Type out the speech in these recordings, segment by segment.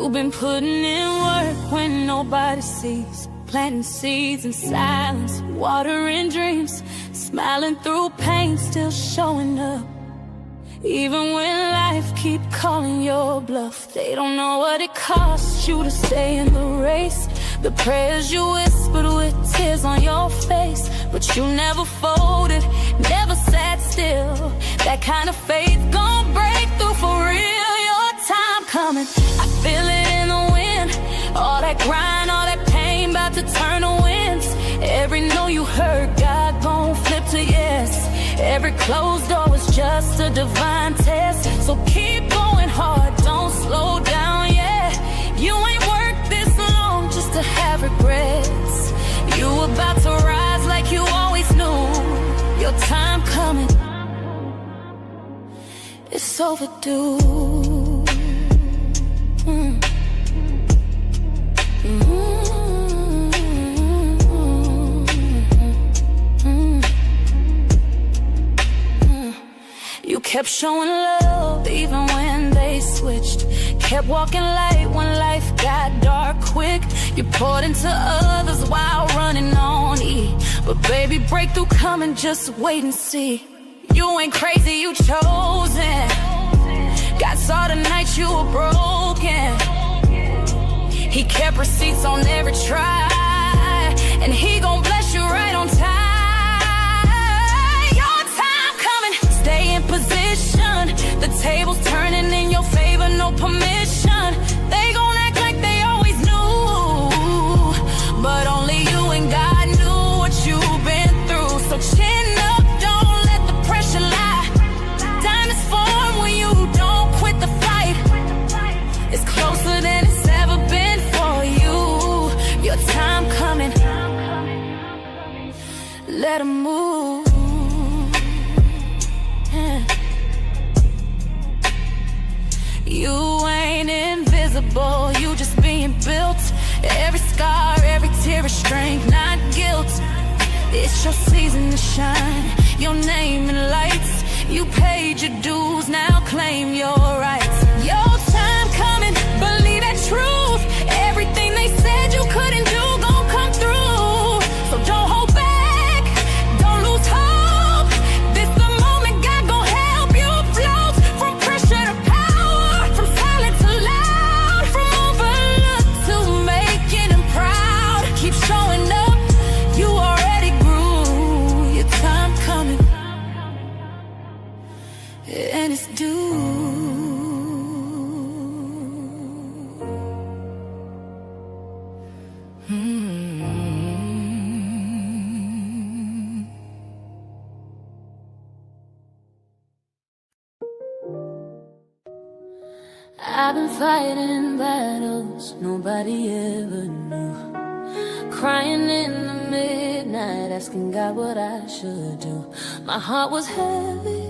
You've been putting in work when nobody sees, planting seeds in silence, watering dreams, smiling through pain, still showing up. Even when life keep calling your bluff, they don't know what it costs you to stay in the race. The prayers you whispered with tears on your face, but you never folded, never sat still. That kind of faith gon' break through for real. Your time coming, I feel it in the wind. All that grind, all that pain, about to turn to winds. Every no you heard, God gon' flip to yes. Every closed door was just a divine test. So keep going hard, don't slow down, yeah. You ain't worked this long just to have regrets. You about to rise like you always knew. Your time coming, it's overdue. You kept showing love even when they switched. Kept walking light when life got dark quick. You poured into others while running on E. But baby, breakthrough coming, just wait and see. You ain't crazy, you chosen. God saw the night you were broken. He kept receipts on every try, and he gon' bless you right on time. Stay in position, the table's turning in your favor, no permission. They gon' act like they always knew, but only you and God knew what you've been through. So chin up, don't let the pressure lie. Diamonds form when you don't quit the fight. It's closer than it's ever been for you. Your time coming, let 'em move. You ain't invisible, you just being built. Every scar, every tear is strength, not guilt. It's your season to shine, your name in lights. You paid your dues, now claim your rights. Your time coming, believe that truth. Everything they said you couldn't do gon' come through. So don't hold back, don't lose hope. This the moment God gon' help you float from pressure to power, from silent to loud, from overlooked to making him proud. Keep showing up, you already grew. Your time coming, and it's due. I've been fighting battles nobody ever knew. Crying in the midnight, asking God what I should do. My heart was heavy,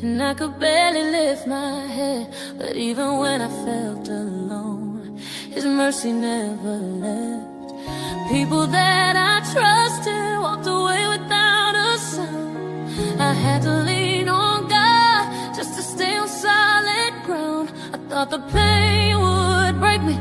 and I could barely lift my head. But even when I felt alone, His mercy never left. People that I trusted walked away without a sound. I had to lean on God just to stay on solid ground. I thought the pain would break me,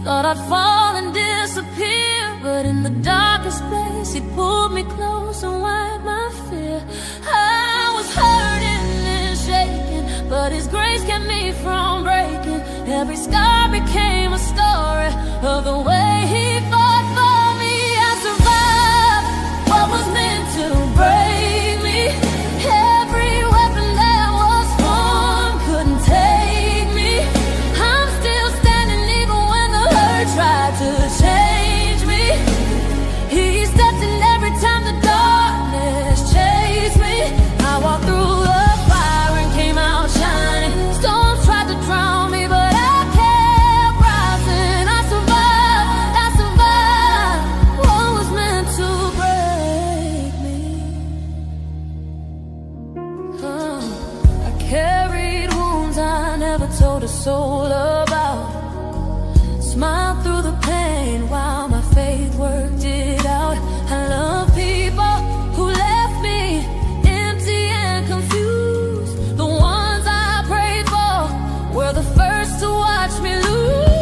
thought I'd fall and disappear. But in the darkest place, He pulled me close and wiped my fear. I was hurting and shaking, but His grace kept me from breaking. Every scar became a story of the way He fought for me. I survived what was meant to break me. Every weapon that was formed couldn't take me. I'm still standing even when the hurt tried to change me. He stepped in every time the darkness chased me. I walked through the fire and came out shining. Storms tried to drown me, but I kept rising. I survived what was meant to break me. I carried wounds I never told a soul about. Smiled through the pain while my faith worked it out. I love people who left me empty and confused. The ones I prayed for were the first to watch me lose.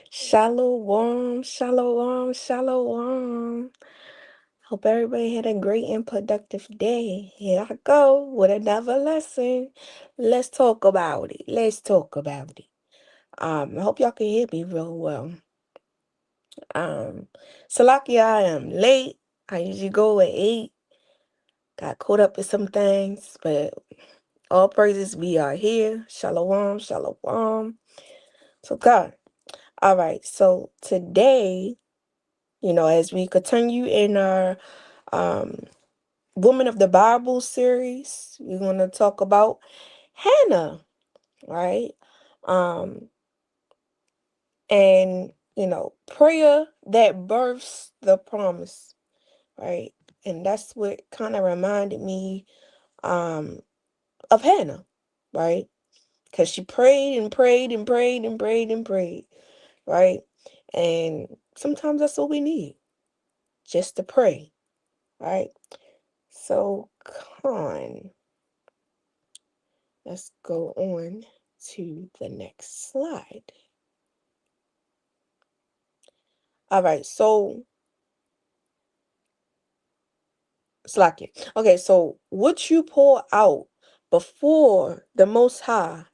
Shalom, shalom, shalom. Hope everybody had a great and productive day. Here I go with another lesson. Let's talk about it. I hope y'all can hear me real well. Salakia, I am late. I usually go at 8. Got caught up with some things, but all praises, we are here. Shalom, shalom. So God. All right, so today, as we continue in our Woman of the Bible series, we're going to talk about Hannah, right? And, prayer that births the promise, right? And that's what kind of reminded me of Hannah, right? Because she prayed and prayed and prayed and prayed and prayed, right? And sometimes that's all we need, just to pray, right? So, let's go on to the next slide. All right, so, Slakia. Okay, so what you pour out before the Most High,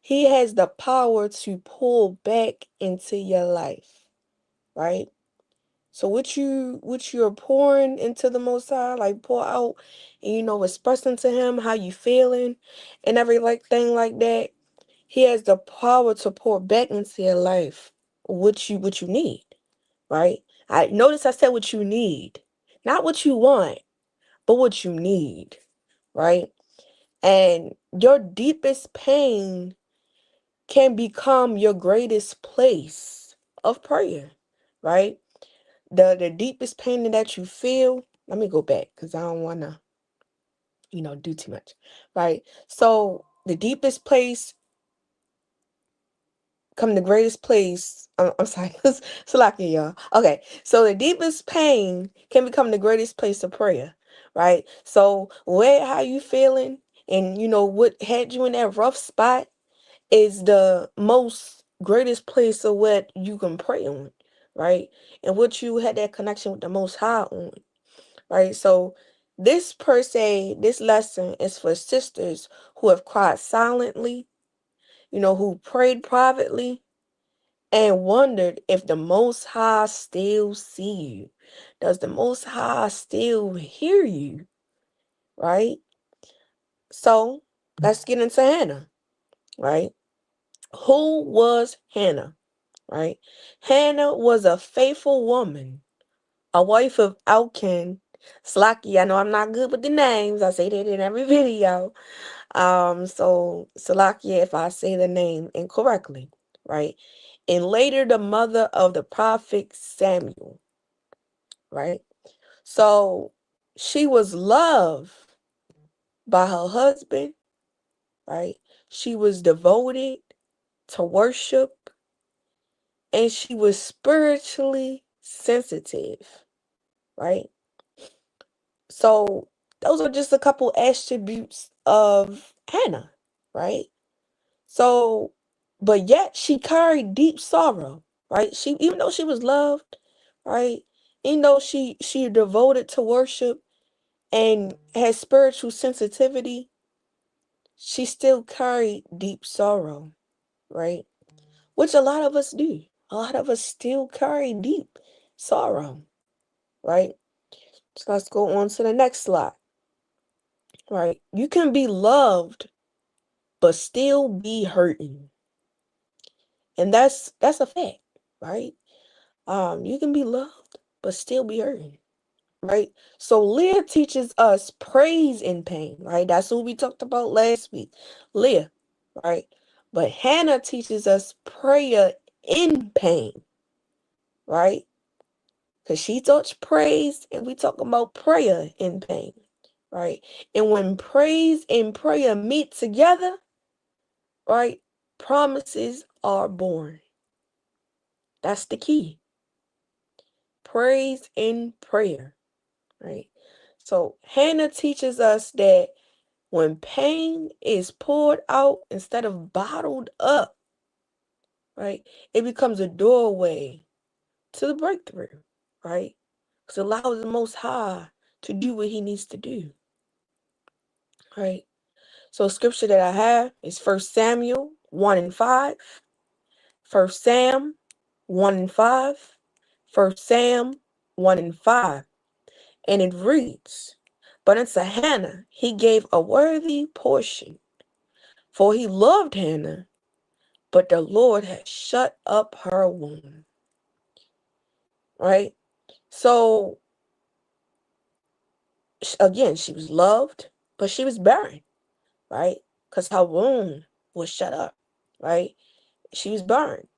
He has the power to pull back into your life, right? So what you're pouring into the Most High, like pour out, and expressing to Him how you feeling, and everything like that. He has the power to pour back into your life what you need, right? I said what you need, not what you want, but what you need, right? And your deepest pain can become your greatest place of prayer, right? The deepest pain that you feel, let me go back because I don't want to, do too much, right? So the deepest place come the greatest place. I'm sorry, it's lucky, y'all. Okay, so the deepest pain can become the greatest place of prayer, right? So how you feeling, and what had you in that rough spot is the most greatest place of what you can pray on, right? And what you had that connection with the Most High on, right? So this lesson is for sisters who have cried silently, who prayed privately and wondered if the Most High still see you. Does the Most High still hear you? Right? So let's get into Hannah, right? Who was Hannah? Right? Hannah was a faithful woman, a wife of Elkanah. Slacky, I know I'm not good with the names. I say that in every video. So Salakia, if I say the name incorrectly, right? And later the mother of the prophet Samuel, right? So she was loved by her husband, right? She was devoted to worship, and she was spiritually sensitive, right? So those are just a couple attributes of Hannah, right? So, but yet she carried deep sorrow, right? Even though she was loved, right? Even though she devoted to worship and had spiritual sensitivity, she still carried deep sorrow, right? Which a lot of us do. A lot of us still carry deep sorrow, right? So let's go on to the next slide, right? You can be loved, but still be hurting. And that's a fact, right? You can be loved, but still be hurting, right? So Leah teaches us praise in pain, right? That's what we talked about last week. Leah, right? But Hannah teaches us prayer in pain, right? Because she taught praise, and we talk about prayer in pain, right? And when praise and prayer meet together, right, promises are born. That's the key. Praise in prayer, right? So Hannah teaches us that when pain is poured out instead of bottled up, right? It becomes a doorway to the breakthrough, right? Because it allows the Most High to do what he needs to do, right? So scripture that I have is 1 Samuel 1 and 5, 1 Sam 1 and 5, 1 Sam 1 and 5. And it reads, "But unto Hannah he gave a worthy portion, for he loved Hannah, but the Lord had shut up her womb." Right? So, again, she was loved, but she was barren, right? Because her womb was shut up, right? She was barren.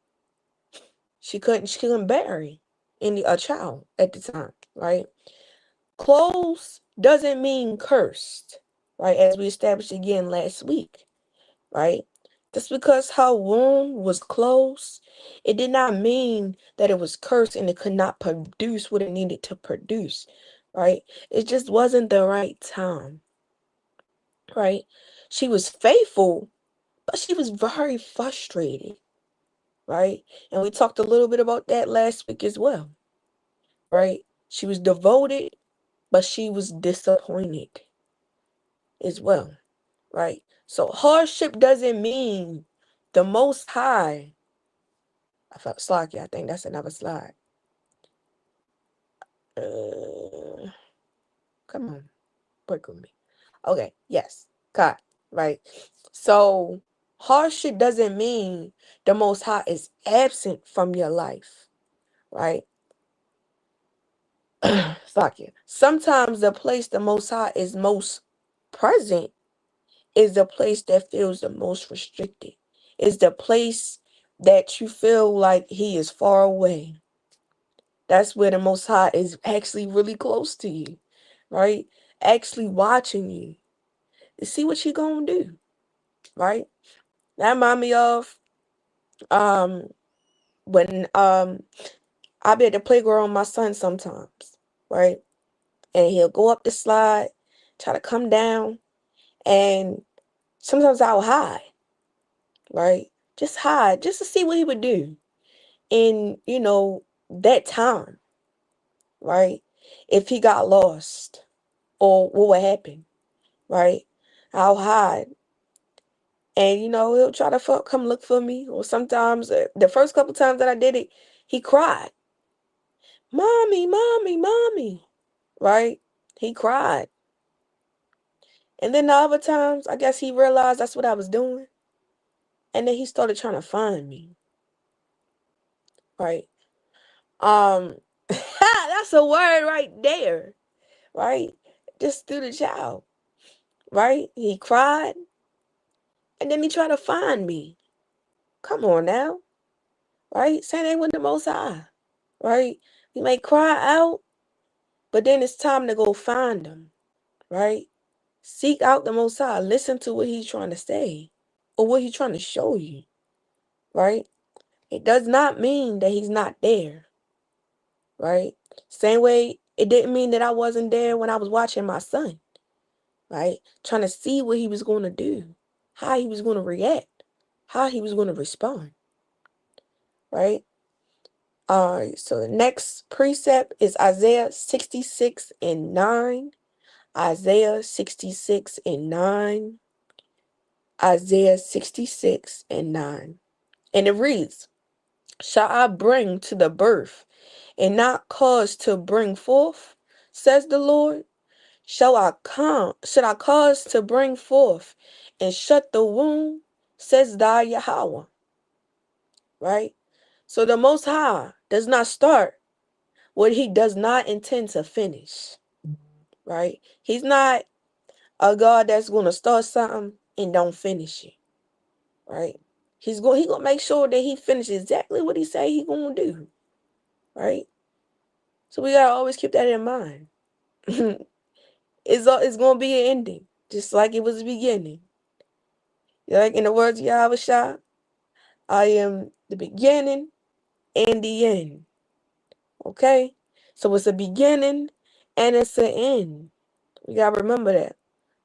She couldn't bear a child at the time, right? Closed doesn't mean cursed, right? As we established again last week, right? Just because her womb was closed, it did not mean that it was cursed and it could not produce what it needed to produce, right? It just wasn't the right time, right? She was faithful, but she was very frustrated, right? And we talked a little bit about that last week as well, right? She was devoted, but she was disappointed as well, right? So hardship doesn't mean the Most High. I felt slocky. I think that's another slide. Come on, work with me. Okay, yes, got right. So hardship doesn't mean the Most High is absent from your life, right? Slocky. Sometimes the place the Most High is most present is the place that feels the most restricted. Is the place that you feel like he is far away. That's where the Most High is actually really close to you, right? Actually watching you to see what you gonna do, right? That remind me of when I be at the playground with my son sometimes, right? And he'll go up the slide, try to come down, and sometimes I'll hide, right? Just hide, just to see what he would do in, that time, right? If he got lost or what would happen, right? I'll hide. And, he'll try to come look for me. Or sometimes, the first couple times that I did it, he cried, "Mommy, mommy, mommy," right? He cried. And then the other times, I guess he realized that's what I was doing. And then he started trying to find me, right? That's a word right there, right? Just through the child, right? He cried, and then he tried to find me. Come on now, right? Same thing with the Most High, right? He may cry out, but then it's time to go find him, right? Seek out the Most High. Listen to what he's trying to say or what he's trying to show you, right? It does not mean that he's not there, right? Same way it didn't mean that I wasn't there when I was watching my son, right? Trying to see what he was going to do, how he was going to react, how he was going to respond, right? All right, so the next precept is Isaiah 66 and 9. Isaiah 66 and 9. Isaiah 66 and 9. And it reads, "Shall I bring to the birth and not cause to bring forth, says the Lord? Should I cause to bring forth and shut the womb, says thy Yahweh," right? So the Most High does not start what he does not intend to finish, right? He's not a God that's going to start something and don't finish it, right? He gonna make sure that he finishes exactly what he say he gonna do, right? So we gotta always keep that in mind. It's gonna be an ending, just like it was a beginning. Like in the words of Yahweh, I am the beginning and the end. Okay? So it's a beginning and it's an end. We gotta remember that,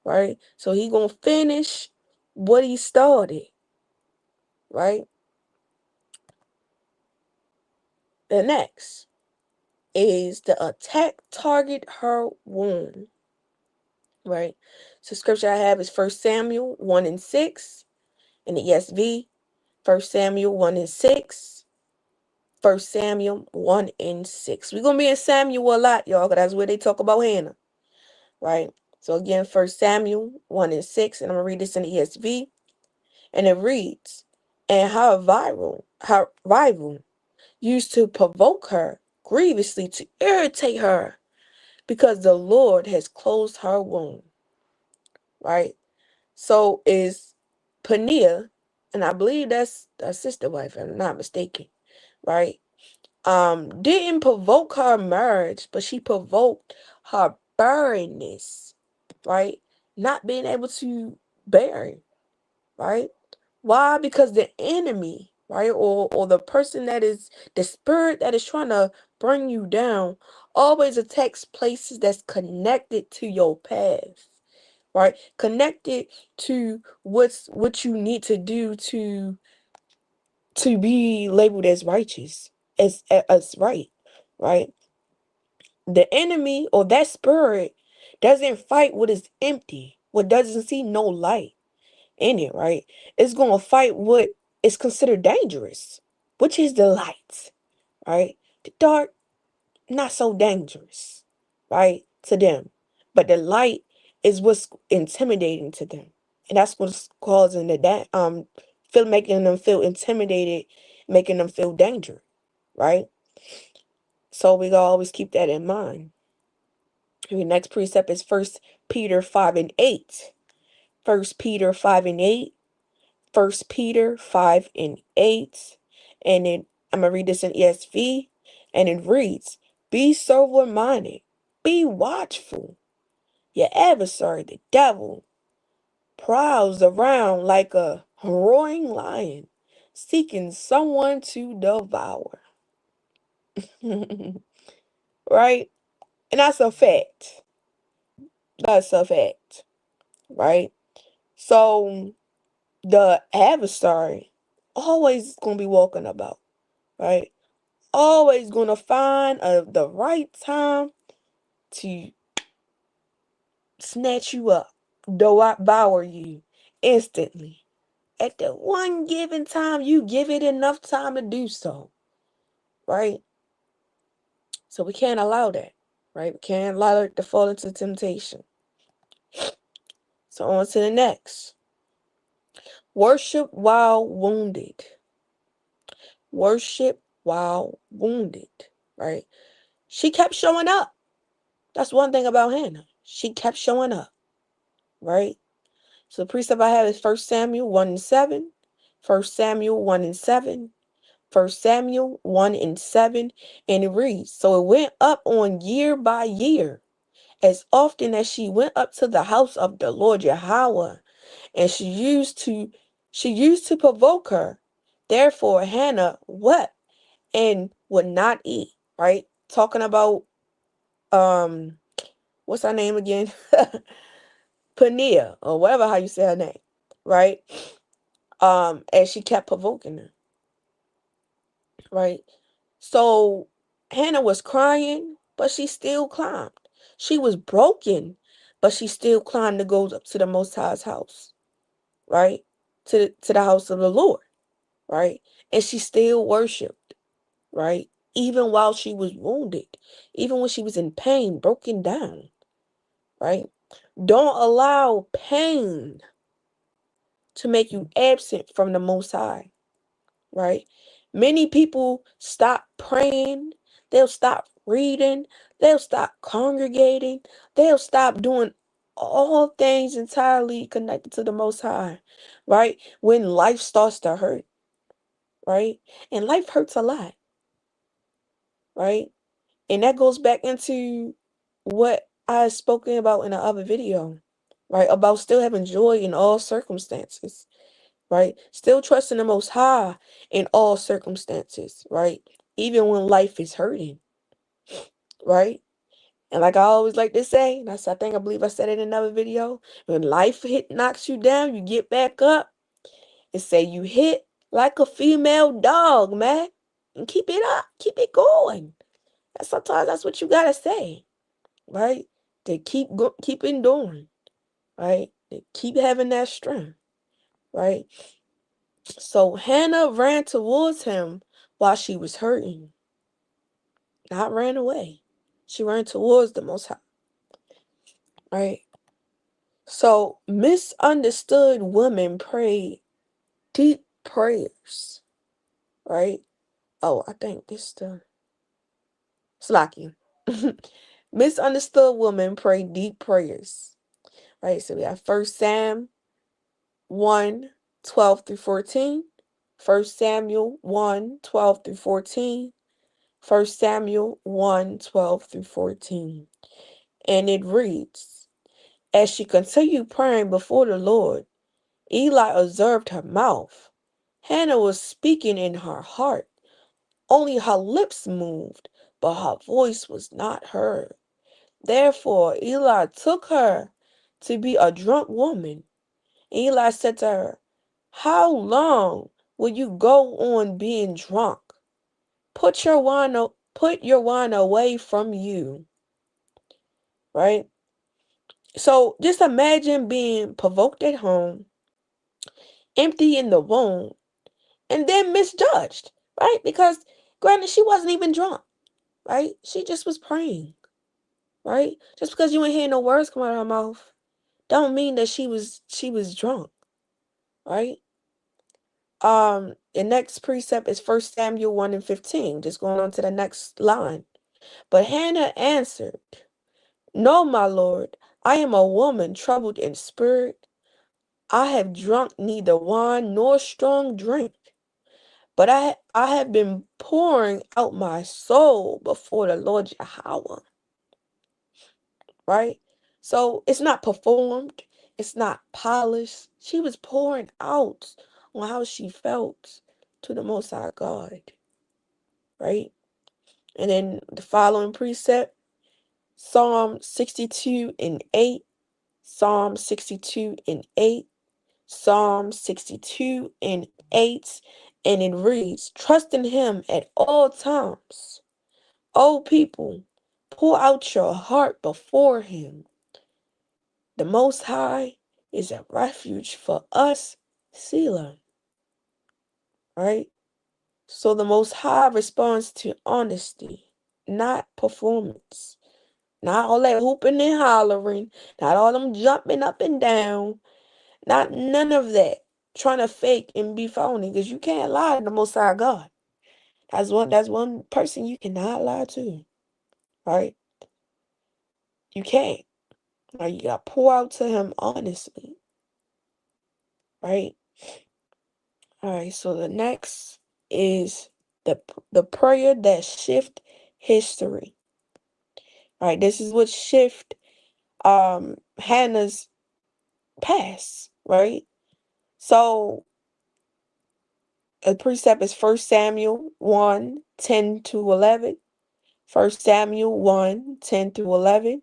right? So he gonna finish what he started, right? The next is the attack target her womb. Right? So scripture I have is 1 Samuel 1 and 6 in the ESV. 1 Samuel 1 and 6. 1 Samuel 1 and 6. We're going to be in Samuel a lot, y'all, because that's where they talk about Hannah. Right? So again, 1 Samuel 1 and 6. And I'm going to read this in the ESV. And it reads, and her rival used to provoke her grievously to irritate her because the Lord has closed her womb. Right? So is Peninnah, and I believe that's a sister wife, if I'm not mistaken, right? Didn't provoke her marriage, but she provoked her barrenness, right? Not being able to bear, right? Why? Because the enemy, right, or the person that is the spirit that is trying to bring you down, always attacks places that's connected to your path, right? Connected to what you need to do to be labeled as righteous, as right, right? The enemy or that spirit doesn't fight what is empty, what doesn't see no light in it, right? It's gonna fight what is considered dangerous, which is the light, right? The dark, not so dangerous, right, to them. But the light is what's intimidating to them. And that's what's causing making them feel intimidated, making them feel danger, right? So we gotta always keep that in mind. The next precept is 1 Peter 5 and 8. 1 Peter 5 and 8. 1 Peter 5 and 8. And then I'm going to read this in ESV. And it reads, be sober-minded. Be watchful. Your adversary, the devil, prowls around like a roaring lion, seeking someone to devour. Right? And that's a fact. That's a fact. Right? So the adversary always going to be walking about. Right? Always going to find the right time to snatch you up, devour you instantly. At the one given time, you give it enough time to do so, right? So we can't allow that, right? We can't allow it to fall into temptation. So on to the next. Worship while wounded. Worship while wounded, right? She kept showing up. That's one thing about Hannah. She kept showing up, right? So the precept I have is 1 Samuel 1 and 7. 1 Samuel 1 and 7. 1 Samuel 1 and 7. And it reads, so it went up on year by year, as often as she went up to the house of the Lord Yahweh, and she used to provoke her. Therefore Hannah wept and would not eat. Right? Talking about what's her name again? Peninnah, or whatever how you say her name, right? And she kept provoking her, right? So Hannah was crying, but she still climbed. She was broken, but she still climbed to go up to the Most High's house, right? To the house of the Lord, right? And she still worshipped, right? Even while she was wounded, even when she was in pain, broken down, right? Don't allow pain to make you absent from the Most High, right? Many people stop praying, they'll stop reading, they'll stop congregating, they'll stop doing all things entirely connected to the Most High, right? When life starts to hurt, right? And life hurts a lot, right? And that goes back into what I spoken about in the other video, right? About still having joy in all circumstances, right? Still trusting the Most High in all circumstances, right? Even when life is hurting, right? And like I always like to say, and I believe I said it in another video, when life knocks you down, you get back up and say you hit like a female dog, man. and keep it up, keep it going. And sometimes that's what you gotta say, right? To keep enduring, right? To keep having that strength, right? So Hannah ran towards him while she was hurting, not ran away. She ran towards the Most High, right? So misunderstood women pray deep prayers, right? Oh, I think this the Slaki. Misunderstood women pray deep prayers, right? So we have 1 Sam 1:12-14, 1 Samuel 1:12-14, 1 Samuel 1:12-14. And it reads, as she continued praying before the Lord, Eli observed her mouth. Hannah was speaking in her heart. Only her lips moved, but her voice was not heard. Therefore Eli took her to be a drunk woman. Eli said to her, how long will you go on being drunk? Put your wine away from you. Right? So just imagine being provoked at home, empty in the womb, and then misjudged, right? Because granted, she wasn't even drunk, right? She just was praying, right? Just because you ain't hear no words come out of her mouth, don't mean that she was drunk, right? The next precept is 1 Samuel 1:15. Just going on to the next line. But Hannah answered, no, my lord, I am a woman troubled in spirit. I have drunk neither wine nor strong drink, but I have been pouring out my soul before the Lord Yahweh. Right? So it's not performed. It's not polished. She was pouring out on how she felt to the Most High God. Right? And then the following precept, Psalm 62:8, Psalm 62:8, Psalm 62:8, and it reads, trust in him at all times. O people, pour out your heart before him. The Most High is a refuge for us, Selah. Right? So the Most High responds to honesty, not performance. Not all that hooping and hollering, not all them jumping up and down, not none of that. Trying to fake and be phony, because you can't lie to the Most High God. That's one person you cannot lie to, right? You can't. Right? You got to pour out to him honestly, right? All right. So the next is the prayer that shift history. All right. This is what shift Hannah's past, right? So a precept is 1 Samuel 1:10-11, 1 Samuel 1:10-11,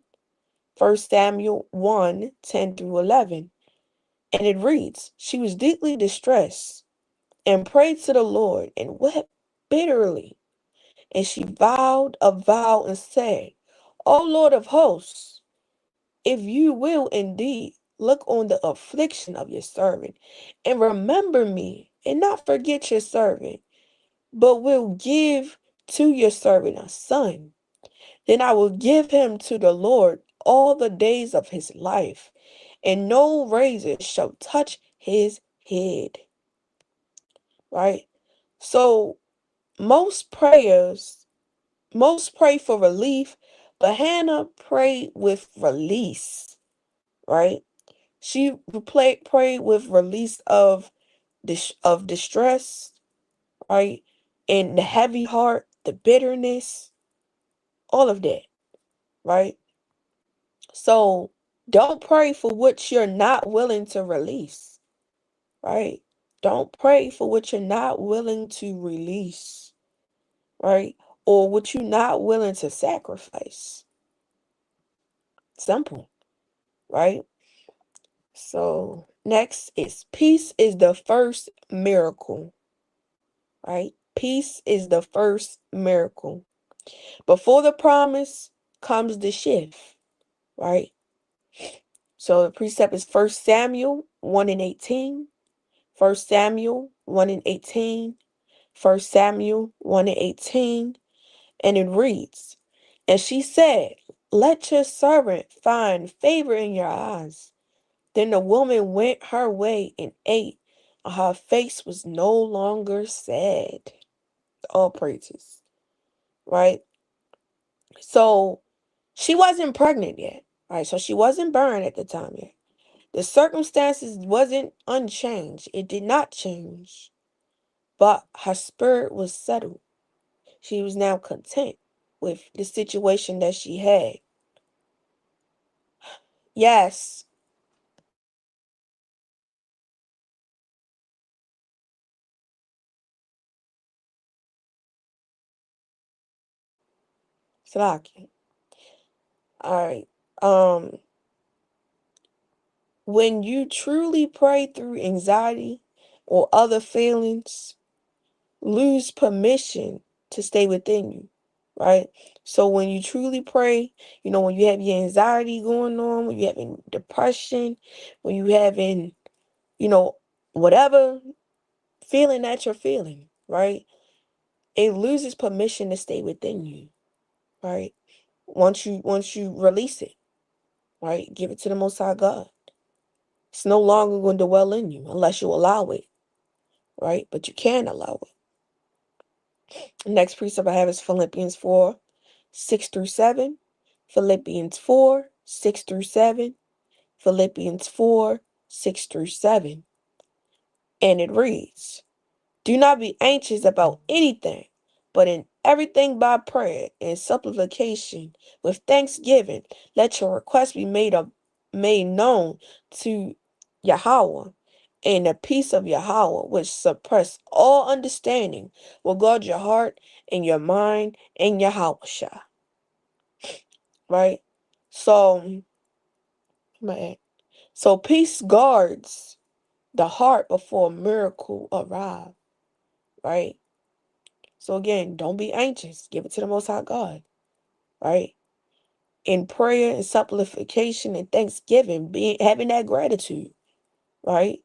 1 Samuel 1:10-11. And it reads, she was deeply distressed and prayed to the Lord and wept bitterly. And she vowed a vow and said, O Lord of hosts, if you will indeed look on the affliction of your servant and remember me and not forget your servant, but will give to your servant a son, then I will give him to the Lord all the days of his life, and no razor shall touch his head. Right? So most pray for relief, but Hannah prayed with release. Right? She prayed with release of distress, right? And the heavy heart, the bitterness, all of that, right? So don't pray for what you're not willing to release, right? Don't pray for what you're not willing to release, right? Or what you're not willing to sacrifice. Simple, right? So next is peace is the first miracle, right? Peace is the first miracle. Before the promise comes the shift, right? So the precept is 1 Samuel 1 and 18, 1 Samuel 1 and 18, 1 Samuel 1 and 18, and it reads, "And she said, Let your servant find favor in your eyes. Then the woman went her way and ate, and her face was no longer sad." All praises, right? So she wasn't pregnant yet, right? So she wasn't burned at the time yet. The circumstances wasn't unchanged. It did not change. But her spirit was settled. She was now content with the situation that she had. Yes. Salaki. All right. When you truly pray through anxiety or other feelings, lose permission to stay within you, right? So when you truly pray, when you have your anxiety going on, when you're having depression, when you having, whatever feeling that you're feeling, right? It loses permission to stay within you, right? Once you release it, right? Give it to the Most High God. It's no longer going to dwell in you unless you allow it, right? But you can allow it. Next precept I have is Philippians 4, 6 through 7. Philippians 4, 6 through 7. Philippians 4, 6 through 7. And it reads, "Do not be anxious about anything, but in everything by prayer and supplication with thanksgiving, let your requests be made known to Yahweh. And the peace of Yahweh, which suppress all understanding, will guard your heart and your mind and Yahweh." Right? So, peace guards the heart before a miracle arrives. Right? So again, don't be anxious. Give it to the Most High God, right? In prayer and supplication and thanksgiving, having that gratitude, right?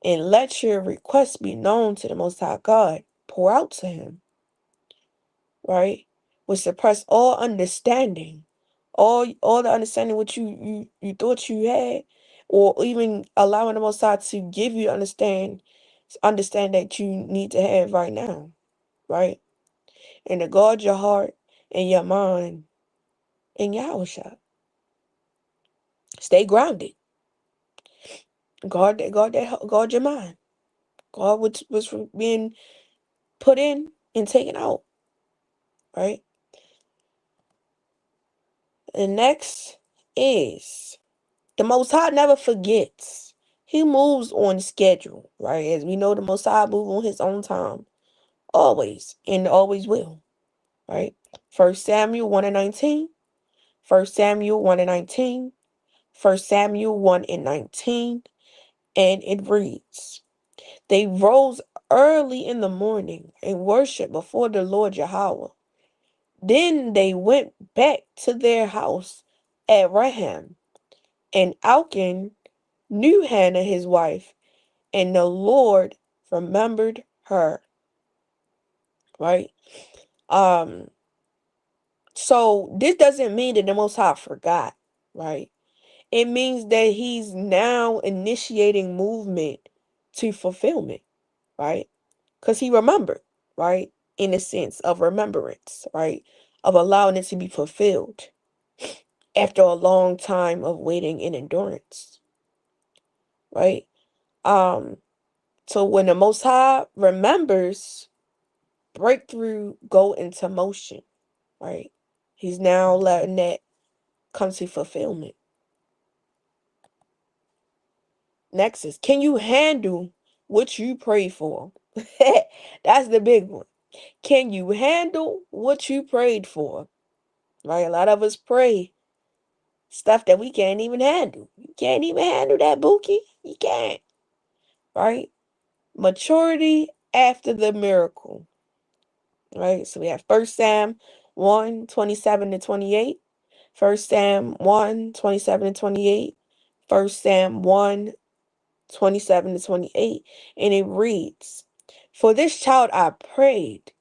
And let your requests be known to the Most High God. Pour out to Him, right? Which suppress all understanding, all the understanding what you thought you had, or even allowing the Most High to give you understand that you need to have right now, right? And to guard your heart and your mind in Yahusha. Stay grounded. Guard your mind. Guard what's being put in and taken out. Right? And next is the Most High never forgets. He moves on schedule, right? As we know, the Most High moves on His own time. Always. And always will. Right? 1 Samuel 1 and 19. 1 Samuel 1 and 19. 1 Samuel 1 and 19. And it reads, "They rose early in the morning and worshiped before the Lord Yahweh. Then they went back to their house at Raham. And Elkanah knew Hannah his wife, and the Lord remembered her." Right? Um, so this doesn't mean that the Most High forgot, right? It means that He's now initiating movement to fulfillment, right? Because He remembered, right? In a sense of remembrance, right? Of allowing it to be fulfilled after a long time of waiting and endurance, right? Um, so when the Most High remembers, breakthrough go into motion, right? He's now letting that come to fulfillment. Next is, can you handle what you pray for? That's the big one. Can you handle what you prayed for? Right? A lot of us pray stuff that we can't even handle. You can't even handle that, Bookie. You can't. Right? Maturity after the miracle. right? So we have 1 Sam 1, 27-28, 1 Sam 1, 27-28, 1 Sam 1, 27-28, and it reads, "For this child I prayed,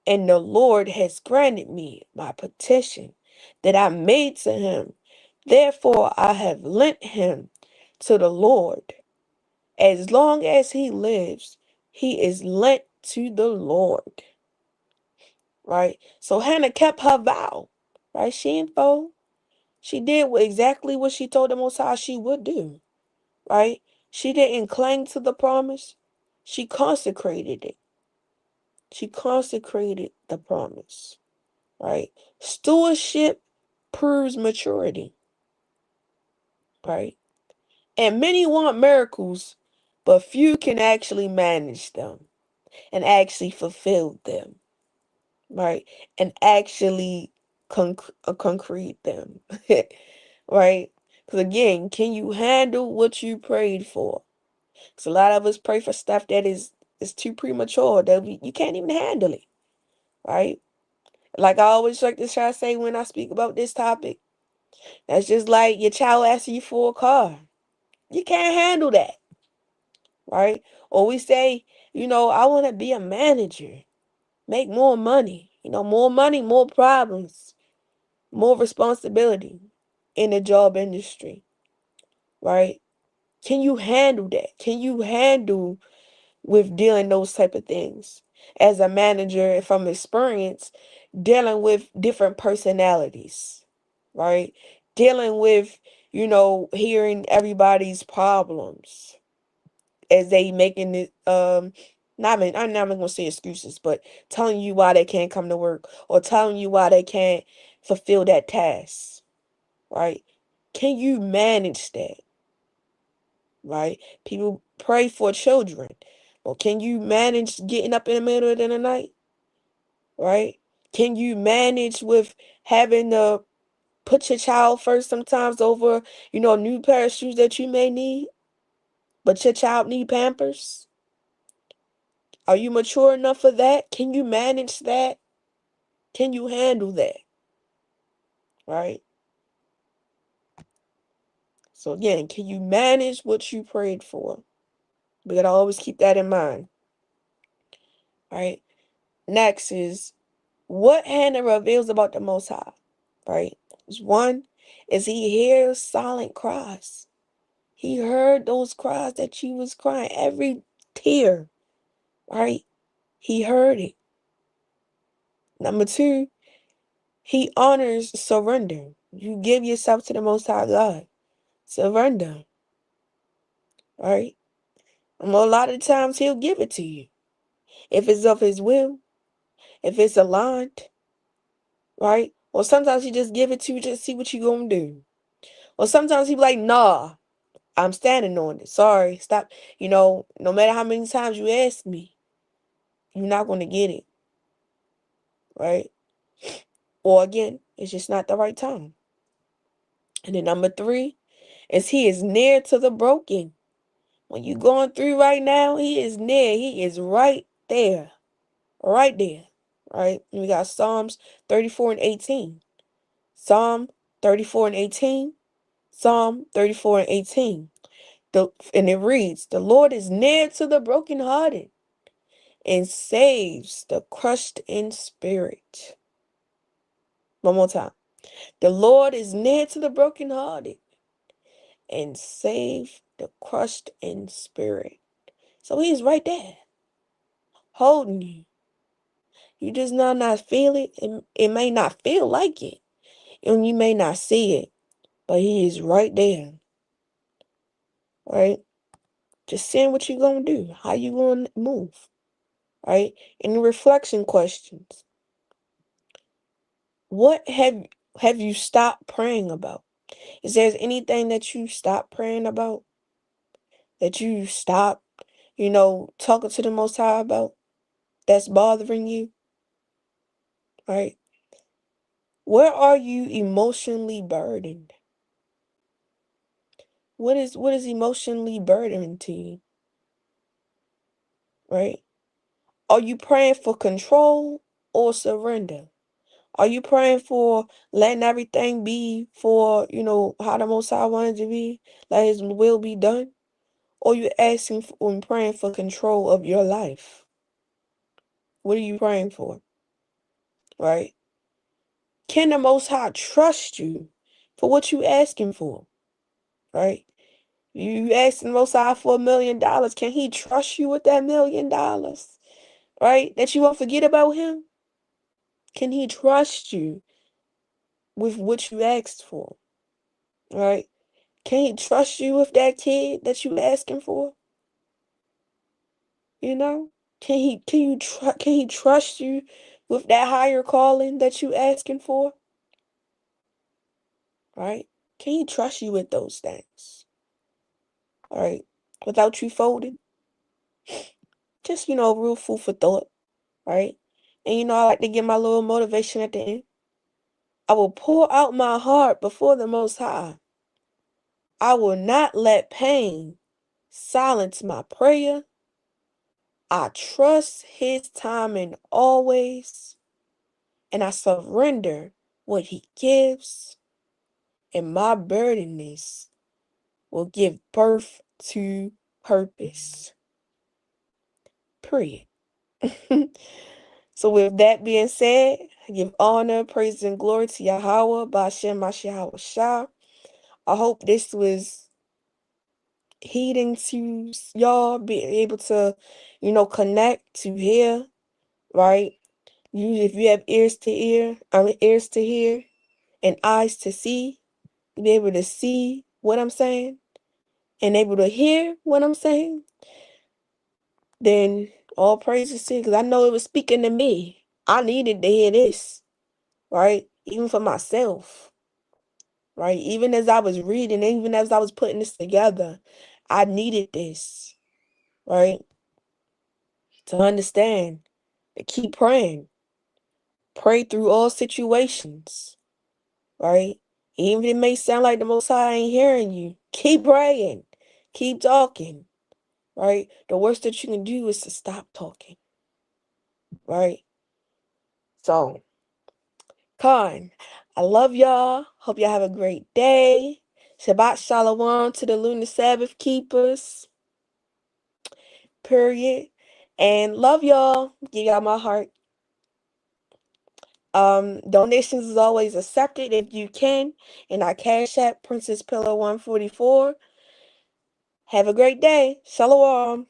and the Lord has granted me my petition that I made to him. Therefore I have lent him to the Lord. As long as he lives, he is lent to the Lord." Right? So Hannah kept her vow. Right? She ain't fold. She did exactly what she told the Most High she would do. Right? She didn't cling to the promise. She consecrated it. She consecrated the promise. Right? Stewardship proves maturity. Right? And many want miracles, but few can actually manage them and actually fulfill them. Right? And actually concrete them. Right? Because again, can you handle what you prayed for? Because a lot of us pray for stuff that is too premature, that you can't even handle it. Right? Like I always like to try to say when I speak about this topic, that's just like your child asking you for a car. You can't handle that. Right? Or we say, I want to be a manager, make more money. More money, more problems, more responsibility in the job industry. Right? Can you handle that? Can you handle with dealing those type of things? As a manager, from experience, dealing with different personalities, right? Dealing with, hearing everybody's problems as they making it, I'm not gonna say excuses, but telling you why they can't come to work or telling you why they can't fulfill that task, right? Can you manage that? Right? People pray for children. Well, can you manage getting up in the middle of the night? Right? Can you manage with having to put your child first sometimes over, a new pair of shoes that you may need, but your child need Pampers? Are you mature enough for that? Can you manage that? Can you handle that? Right? So again, can you manage what you prayed for? We gotta always keep that in mind. Right? Next is what Hannah reveals about the Most High. Right? One is he hears silent cries. He heard those cries that she was crying, every tear. Right? He heard it. Number two, he honors surrender. You give yourself to the Most High God. Surrender. Right? And a lot of times he'll give it to you. If it's of his will, if it's aligned, right? Or sometimes he just give it to you just see what you gonna do. Or sometimes he be like, nah, I'm standing on it. Sorry, stop. No matter how many times you ask me, you're not gonna get it. Right? Or again, it's just not the right time. And then number three is he is near to the broken. When you're going through right now, he is near. He is right there. Right there. Right? And we got Psalms 34-18. Psalm 34-18. Psalm 34-18. And it reads, "The Lord is near to the brokenhearted and saves the crushed in spirit." One more time. "The Lord is near to the brokenhearted and save the crushed in spirit." So he's right there, holding you. You just not feel it. It may not feel like it, and you may not see it, but he is right there. Right? Just seeing what you gonna do, how you gonna move. Right? And reflection questions. What have you stopped praying about? Is there anything that you stopped praying about? That you stopped, talking to the Most High about? That's bothering you? Right? Where are you emotionally burdened? What is emotionally burdening to you? Right? Are you praying for control? or surrender? Are you praying for letting everything be for, how the Most High wanted to be? Let His will be done? Or you asking for and praying for control of your life? What are you praying for? Right? Can the Most High trust you for what you asking for? Right? You asking the Most High for $1 million. Can He trust you with that $1 million? Right? That you won't forget about Him? Can He trust you with what you asked for? Right? Can He trust you with that kid that you asking for? You know? Can He trust you with that higher calling that you asking for? Right? Can He trust you with those things? All right? Without you folding? Just, real food for thought, right? And I like to give my little motivation at the end. I will pour out my heart before the Most High. I will not let pain silence my prayer. I trust His timing always, and I surrender what He gives, and my burdenness will give birth to purpose. Period. So with that being said, I give honor, praise, and glory to Yahweh, Ba'ashem Mashiach Shah. I hope this was heeding to y'all, being able to, connect to hear, right? If you have ears to hear, and eyes to see, be able to see what I'm saying, and able to hear what I'm saying, then all praises to you, because I know it was speaking to me. I needed to hear this, right? Even for myself, right? Even as I was reading, even as I was putting this together, I needed this, right? To understand, to keep praying. Pray through all situations, right? Even if it may sound like the Most High ain't hearing you, keep praying. Keep talking, right? The worst that you can do is to stop talking, right? So, Khan, I love y'all. Hope y'all have a great day. Shabbat Shalom to the Lunar Sabbath keepers. Period. And love y'all. Give y'all my heart. Donations is always accepted if you can. And our Cash App, Princess Pillar 144. Have a great day. Shalom.